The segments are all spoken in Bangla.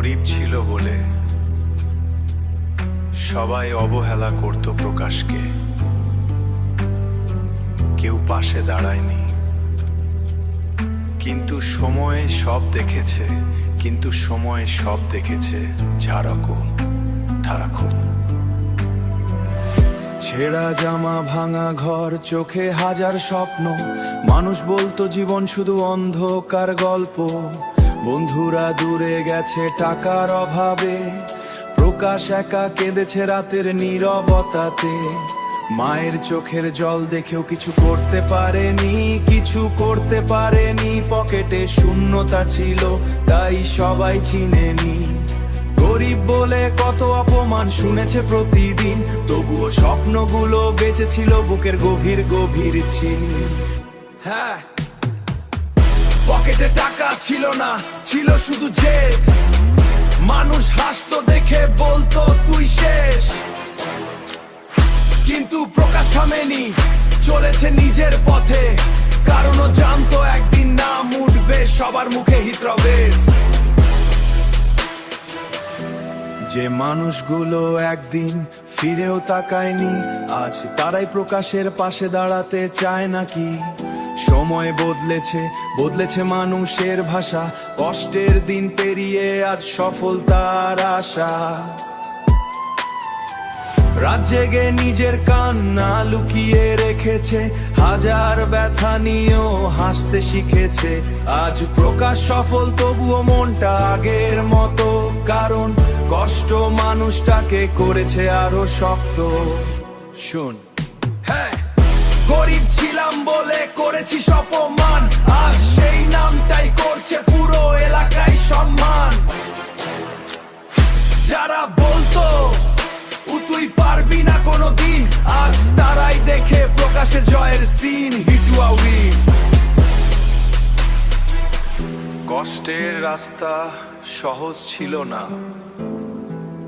গরিব ছিল বলে সবাই অবহেলা করত প্রকাশকে, কেউ পাশে দাঁড়ায়নি। কিন্তু সময় সব দেখেছে, ঝাড়কো ধারাকো। ছেঁড়া জামা, ভাঙা ঘর, চোখে হাজার স্বপ্ন, মানুষ বলতো জীবন শুধু অন্ধকার গল্প। বন্ধুরা দূরে গেছে টাকার অভাবে, প্রকাশ একা কেঁদেছে রাতের নীরবতাতে। মায়ের চোখের জল দেখেও কিছু করতে পারেনি, পকেটে শূন্যতা ছিল তাই সবাই চিনেনি। গরিব বলে কত অপমান শুনেছে প্রতিদিন, তবুও স্বপ্নগুলো বেঁচে ছিল বুকের গভীর গভীর চিন। হ্যাঁ, পকেটে টাকা ছিল না, ছিল শুধু জেদ। মানুষ হাসতো দেখে বলতো তুই শেষ, কিন্তু প্রকাশ থামেনি, চলেছে নিজের পথে। কারণ ও জানতো একদিন নাম উঠবে সবার মুখে হিতরবেশ। যে মানুষগুলো একদিন ফিরেও তাকায়নি, আজ তারাই প্রকাশের পাশে দাঁড়াতে চায় নাকি। সময় বদলেছে মানুষের ভাষা, কষ্টের দিন পেরিয়ে আজ সফলতার আশা। রাত জেগে নিজের কান্না লুকিয়ে রেখেছে, হাজার ব্যথা নিয়েও হাসতে শিখেছে। আজ প্রকাশ সফল, তবুও মনটা আগের মতো, কারণ কষ্ট মানুষটাকে করেছে আরো শক্ত। শুন, হ্যাঁ, গরিব ছিলাম বলে করেছি অপমান, আর সেই নামটাই করছে পুরো এলাকায় সম্মান। যারা বলতো তুই পারবি না কোনোদিন, আজ তারাই দেখে প্রকাশের জয়ের সিন। হিটুয়া উইন। কষ্টের রাস্তা সহজ ছিল না,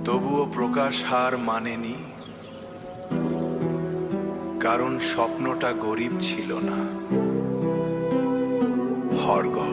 তবুও প্রকাশ হার মানেনি, কারণ স্বপ্নটা গরিব ছিল না, হরগড়।